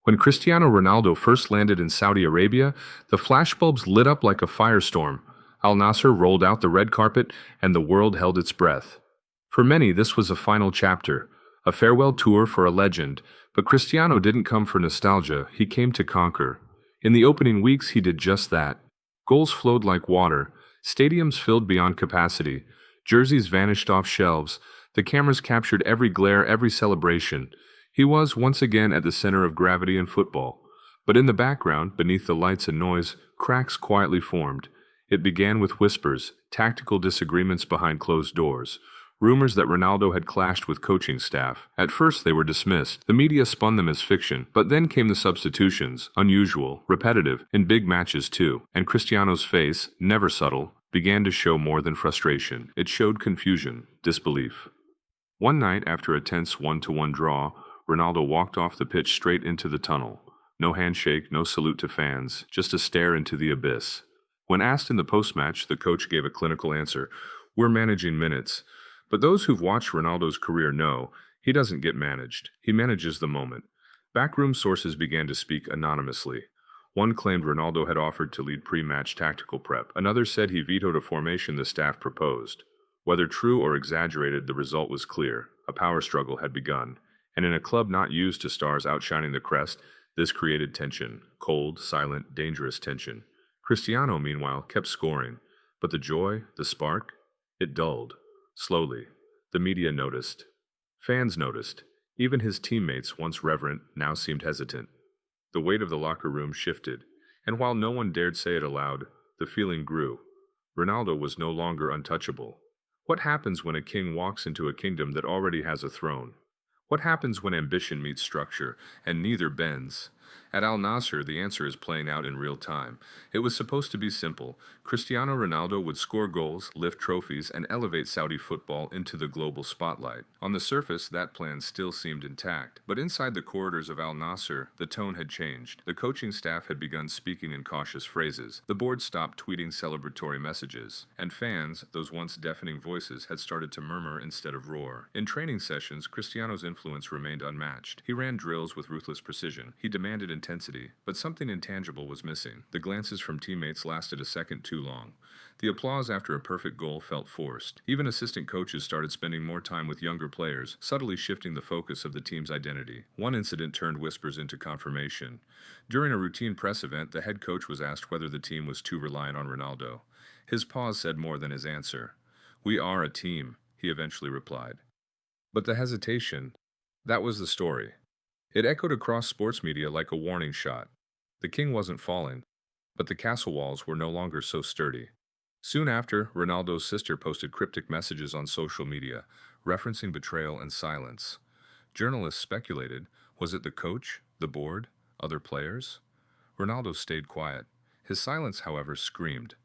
When Cristiano Ronaldo first landed in Saudi Arabia, the flashbulbs lit up like a firestorm. Al Nassr rolled out the red carpet, and the world held its breath. For many, this was a final chapter, a farewell tour for a legend. But Cristiano didn't come for nostalgia, he came to conquer. In the opening weeks, he did just that. Goals flowed like water, stadiums filled beyond capacity, jerseys vanished off shelves, the cameras captured every glare, every celebration. He was, once again, at the center of gravity in football. But in the background, beneath the lights and noise, cracks quietly formed. It began with whispers, tactical disagreements behind closed doors, rumors that Ronaldo had clashed with coaching staff. At first, they were dismissed. The media spun them as fiction. But then came the substitutions, unusual, repetitive, in big matches too. And Cristiano's face, never subtle, began to show more than frustration. It showed confusion, disbelief. One night, after a tense 1-1 draw, Ronaldo walked off the pitch straight into the tunnel. No handshake, no salute to fans, just a stare into the abyss. When asked in the post-match, the coach gave a clinical answer. "We're managing minutes." But those who've watched Ronaldo's career know he doesn't get managed. He manages the moment. Backroom sources began to speak anonymously. One claimed Ronaldo had offered to lead pre-match tactical prep. Another said he vetoed a formation the staff proposed. Whether true or exaggerated, the result was clear. A power struggle had begun. And in a club not used to stars outshining the crest, this created tension. Cold, silent, dangerous tension. Cristiano, meanwhile, kept scoring. But the joy, the spark, it dulled. Slowly. The media noticed. Fans noticed. Even his teammates, once reverent, now seemed hesitant. The weight of the locker room shifted. And while no one dared say it aloud, the feeling grew. Ronaldo was no longer untouchable. What happens when a king walks into a kingdom that already has a throne? What happens when ambition meets structure, and neither bends? At Al Nassr, the answer is playing out in real time. It was supposed to be simple. Cristiano Ronaldo would score goals, lift trophies, and elevate Saudi football into the global spotlight. On the surface, that plan still seemed intact. But inside the corridors of Al Nassr, the tone had changed. The coaching staff had begun speaking in cautious phrases. The board stopped tweeting celebratory messages. And fans, those once deafening voices, had started to murmur instead of roar. In training sessions, Cristiano's influence remained unmatched. He ran drills with ruthless precision. He demanded intensity, but something intangible was missing. The glances from teammates lasted a second too long. The applause after a perfect goal felt forced. Even assistant coaches started spending more time with younger players, subtly shifting the focus of the team's identity. One incident turned whispers into confirmation. During a routine press event, the head coach was asked whether the team was too reliant on Ronaldo. His pause said more than his answer. "We are a team," he eventually replied. But the hesitation, that was the story. It echoed across sports media like a warning shot. The king wasn't falling, but the castle walls were no longer so sturdy. Soon after, Ronaldo's sister posted cryptic messages on social media, referencing betrayal and silence. Journalists speculated, was it the coach, the board, other players? Ronaldo stayed quiet. His silence, however, screamed.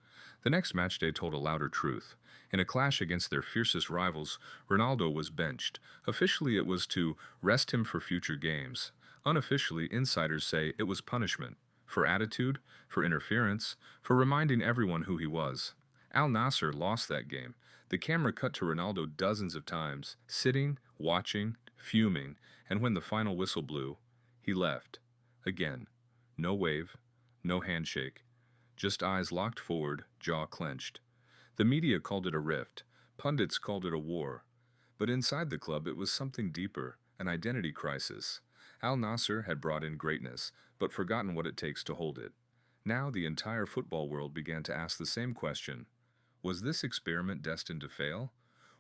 The next match day told a louder truth. In a clash against their fiercest rivals, Ronaldo was benched. Officially, it was to rest him for future games. Unofficially, insiders say it was punishment. For attitude, for interference, for reminding everyone who he was. Al Nassr lost that game. The camera cut to Ronaldo dozens of times, sitting, watching, fuming, and when the final whistle blew, he left. Again. No wave, no handshake. Just eyes locked forward, jaw clenched. The media called it a rift. Pundits called it a war. But inside the club, it was something deeper, an identity crisis. Al Nassr had brought in greatness, but forgotten what it takes to hold it. Now the entire football world began to ask the same question. Was this experiment destined to fail?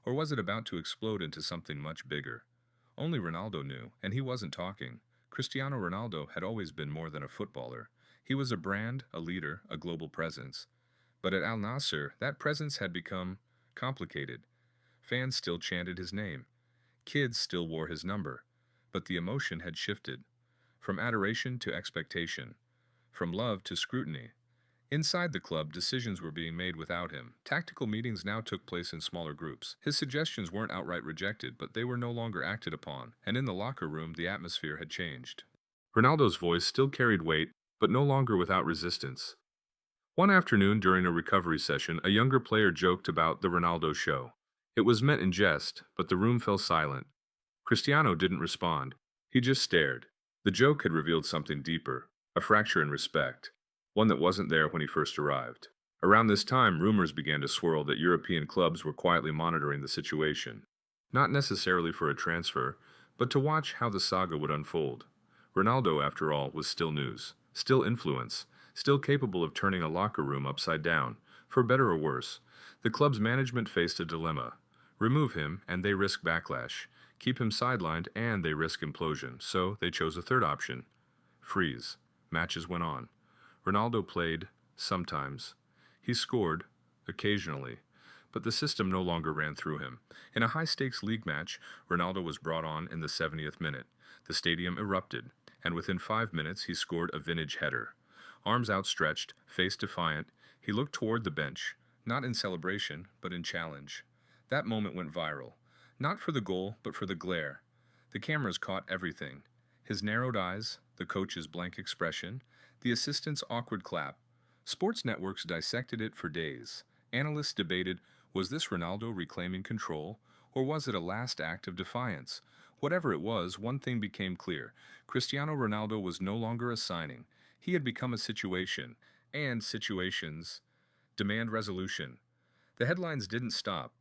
Or was it about to explode into something much bigger? Only Ronaldo knew, and he wasn't talking. Cristiano Ronaldo had always been more than a footballer. He was a brand, a leader, a global presence. But at Al Nassr, that presence had become complicated. Fans still chanted his name. Kids still wore his number. But the emotion had shifted. From adoration to expectation. From love to scrutiny. Inside the club, decisions were being made without him. Tactical meetings now took place in smaller groups. His suggestions weren't outright rejected, but they were no longer acted upon. And in the locker room, the atmosphere had changed. Ronaldo's voice still carried weight, but no longer without resistance. One afternoon during a recovery session, a younger player joked about the Ronaldo show. It was meant in jest, but the room fell silent. Cristiano didn't respond. He just stared. The joke had revealed something deeper, a fracture in respect, one that wasn't there when he first arrived. Around this time, rumors began to swirl that European clubs were quietly monitoring the situation. Not necessarily for a transfer, but to watch how the saga would unfold. Ronaldo, after all, was still news, still influence, still capable of turning a locker room upside down. For better or worse, the club's management faced a dilemma. Remove him, and they risk backlash. Keep him sidelined, and they risk implosion. So they chose a third option: freeze. Matches went on. Ronaldo played, sometimes. He scored, occasionally. But the system no longer ran through him. In a high stakes league match, Ronaldo was brought on in the 70th minute. The stadium erupted, and within 5 minutes he scored a vintage header. Arms outstretched, face defiant, he looked toward the bench, not in celebration, but in challenge. That moment went viral, not for the goal, but for the glare. The cameras caught everything: his narrowed eyes, the coach's blank expression, the assistant's awkward clap. Sports networks dissected it for days. Analysts debated, was this Ronaldo reclaiming control, or was it a last act of defiance? Whatever it was, one thing became clear: Cristiano Ronaldo was no longer a signing. He had become a situation, and situations demand resolution. The headlines didn't stop.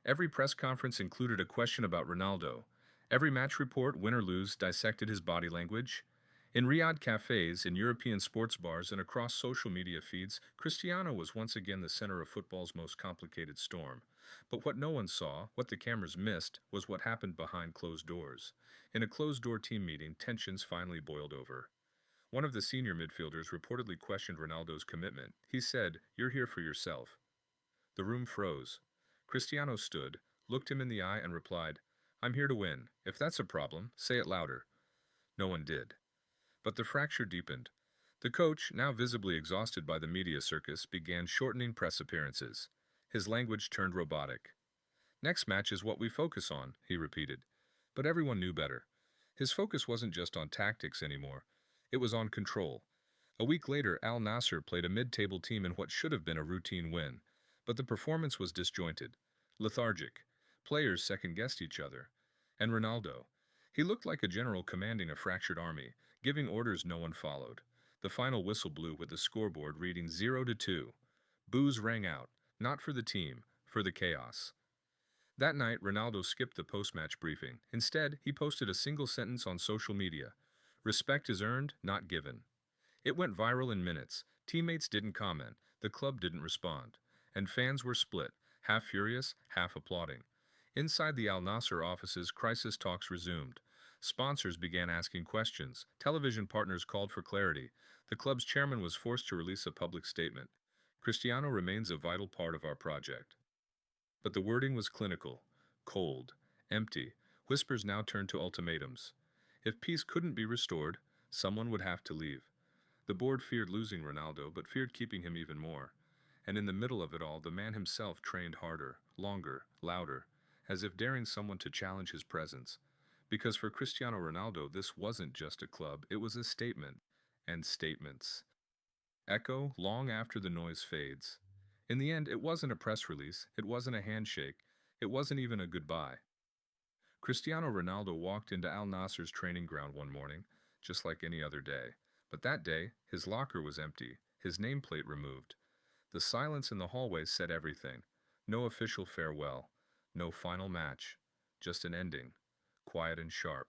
Every press conference included a question about Ronaldo. Every match report, win or lose, dissected his body language. In Riyadh cafes, in European sports bars, and across social media feeds, Cristiano was once again the center of football's most complicated storm. But what no one saw, what the cameras missed, was what happened behind closed doors. In a closed-door team meeting, tensions finally boiled over. One of the senior midfielders reportedly questioned Ronaldo's commitment. He said, "You're here for yourself." The room froze. Cristiano stood, looked him in the eye, and replied, "I'm here to win. If that's a problem, say it louder." No one did. But the fracture deepened. The coach, now visibly exhausted by the media circus, began shortening press appearances. His language turned robotic. "Next match is what we focus on," he repeated. But everyone knew better. His focus wasn't just on tactics anymore. It was on control. A week later, Al Nassr played a mid-table team in what should have been a routine win. But the performance was disjointed, lethargic. Players second-guessed each other. And Ronaldo. He looked like a general commanding a fractured army, giving orders no one followed. The final whistle blew with the scoreboard reading 0-2. Boos rang out, not for the team, for the chaos. That night, Ronaldo skipped the post-match briefing. Instead, he posted a single sentence on social media: "Respect is earned, not given." It went viral in minutes. Teammates didn't comment, the club didn't respond, and fans were split, half furious, half applauding. Inside the Al Nassr offices, crisis talks resumed. Sponsors began asking questions. Television partners called for clarity. The club's chairman was forced to release a public statement: "Cristiano remains a vital part of our project." But the wording was clinical, cold, empty. Whispers now turned to ultimatums. If peace couldn't be restored, someone would have to leave. The board feared losing Ronaldo, but feared keeping him even more. And in the middle of it all, the man himself trained harder, longer, louder, as if daring someone to challenge his presence. Because for Cristiano Ronaldo, this wasn't just a club, it was a statement. And statements echo long after the noise fades. In the end, it wasn't a press release, it wasn't a handshake, it wasn't even a goodbye. Cristiano Ronaldo walked into Al Nassr's training ground one morning, just like any other day. But that day, his locker was empty, his nameplate removed. The silence in the hallway said everything. No official farewell, no final match, just an ending, quiet and sharp.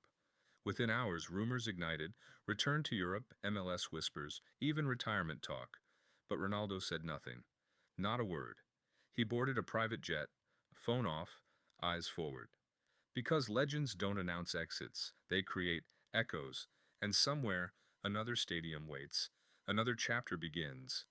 Within hours, rumors ignited, return to Europe, MLS whispers, even retirement talk. But Ronaldo said nothing, not a word. He boarded a private jet, phone off, eyes forward. Because legends don't announce exits, they create echoes, and somewhere another stadium waits, another chapter begins.